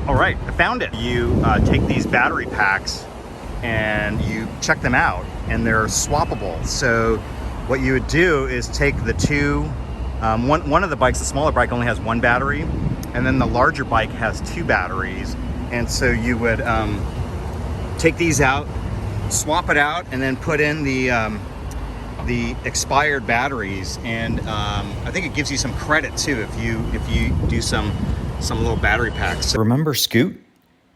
All right, I found it. You take these battery packs and you check them out, and they're swappable. So what you would do is take the two, one of the bikes, the smaller bike only has one battery, and then the larger bike has two batteries. And so you would take these out, swap it out, and then put in the expired batteries. And I think it gives you some credit too if you do some little battery packs. Remember Scoot?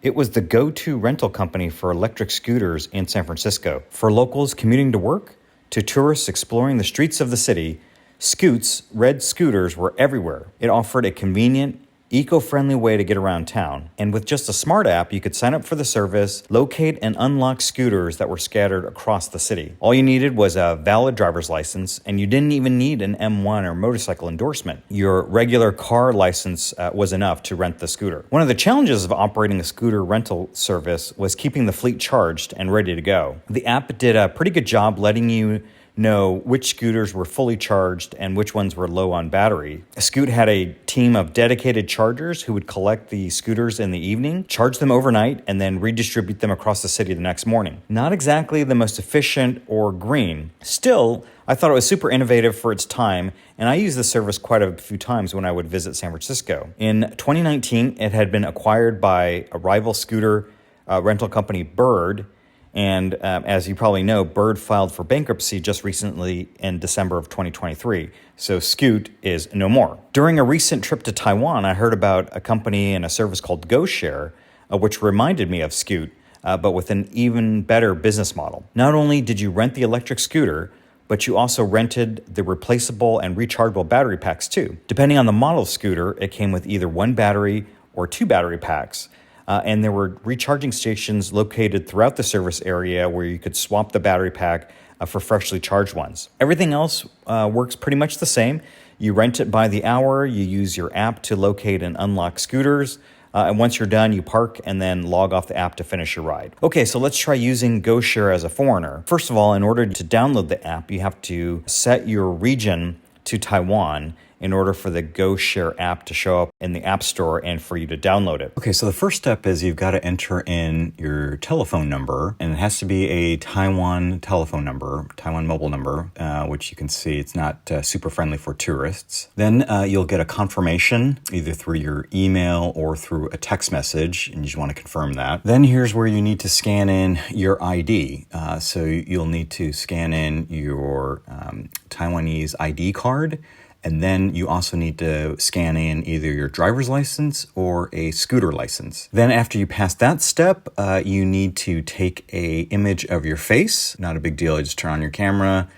It was the go-to rental company for electric scooters in San Francisco. For locals commuting to work, to tourists exploring the streets of the city, Scoot's red scooters were everywhere. It offered a convenient, eco-friendly way to get around town. And with just a smart app, you could sign up for the service, locate and unlock scooters that were scattered across the city. All you needed was a valid driver's license, and you didn't even need an M1 or motorcycle endorsement. Your regular car license was enough to rent the scooter. One of the challenges of operating a scooter rental service was keeping the fleet charged and ready to go. The app did a pretty good job letting you know which scooters were fully charged and which ones were low on battery. Scoot had a team of dedicated chargers who would collect the scooters in the evening, charge them overnight, and then redistribute them across the city the next morning. Not exactly the most efficient or green. Still, I thought it was super innovative for its time, and I used the service quite a few times when I would visit San Francisco. In 2019, it had been acquired by a rival scooter rental company, Bird. And as you probably know, Bird filed for bankruptcy just recently in December of 2023. So Scoot is no more. During a recent trip to Taiwan, I heard about a company and a service called GoShare, which reminded me of Scoot, but with an even better business model. Not only did you rent the electric scooter, but you also rented the replaceable and rechargeable battery packs too. Depending on the model of scooter, it came with either one battery or two battery packs. And there were recharging stations located throughout the service area where you could swap the battery pack for freshly charged ones. Everything else works pretty much the same. You rent it by the hour, you use your app to locate and unlock scooters, and once you're done, you park and then log off the app to finish your ride. Okay, so let's try using GoShare as a foreigner. First of all, in order to download the app, you have to set your region to Taiwan in order for the GoShare app to show up in the App Store and for you to download it. Okay, so the first step is you've got to enter in your telephone number, and it has to be a Taiwan telephone number, Taiwan mobile number, which you can see it's not super friendly for tourists. Then you'll get a confirmation either through your email or through a text message, and you just want to confirm that. Then here's where you need to scan in your ID. So you'll need to scan in your Taiwanese ID card. And then you also need to scan in either your driver's license or a scooter license. Then after you pass that step, you need to take an image of your face. Not a big deal. You just turn on your camera,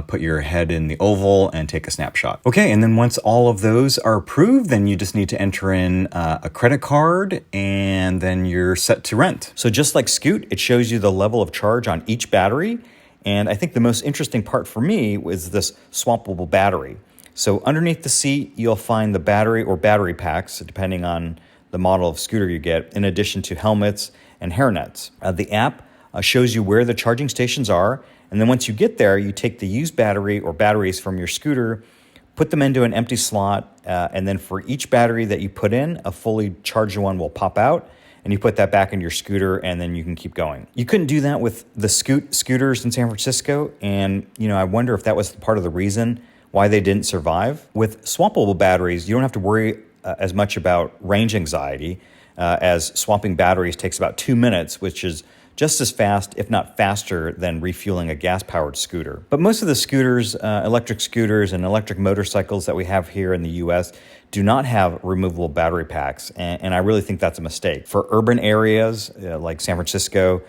put your head in the oval, and take a snapshot. Okay, and then once all of those are approved, then you just need to enter in a credit card, and then you're set to rent. So just like Scoot, it shows you the level of charge on each battery. And I think the most interesting part for me was this swappable battery. So underneath the seat, you'll find the battery or battery packs, depending on the model of scooter you get, in addition to helmets and hairnets. The app shows you where the charging stations are, and then once you get there, you take the used battery or batteries from your scooter, put them into an empty slot, and then for each battery that you put in, a fully charged one will pop out, and you put that back into your scooter, and then you can keep going. You couldn't do that with the scooters in San Francisco, and I wonder if that was part of the reason why they didn't survive. With swappable batteries, you don't have to worry as much about range anxiety, as swapping batteries takes about 2 minutes, which is just as fast, if not faster, than refueling a gas-powered scooter. But most of the scooters, electric scooters and electric motorcycles that we have here in the US do not have removable battery packs, and I really think that's a mistake. For urban areas like San Francisco,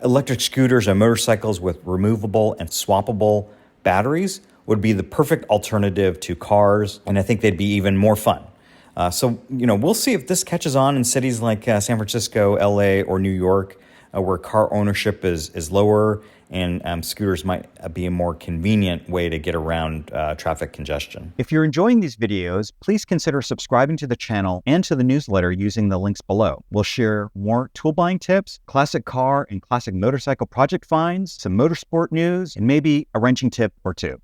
electric scooters and motorcycles with removable and swappable batteries would be the perfect alternative to cars, and I think they'd be even more fun. So we'll see if this catches on in cities like San Francisco, LA, or New York, where car ownership is lower, and scooters might be a more convenient way to get around traffic congestion. If you're enjoying these videos, please consider subscribing to the channel and to the newsletter using the links below. We'll share more tool buying tips, classic car and classic motorcycle project finds, some motorsport news, and maybe a wrenching tip or two.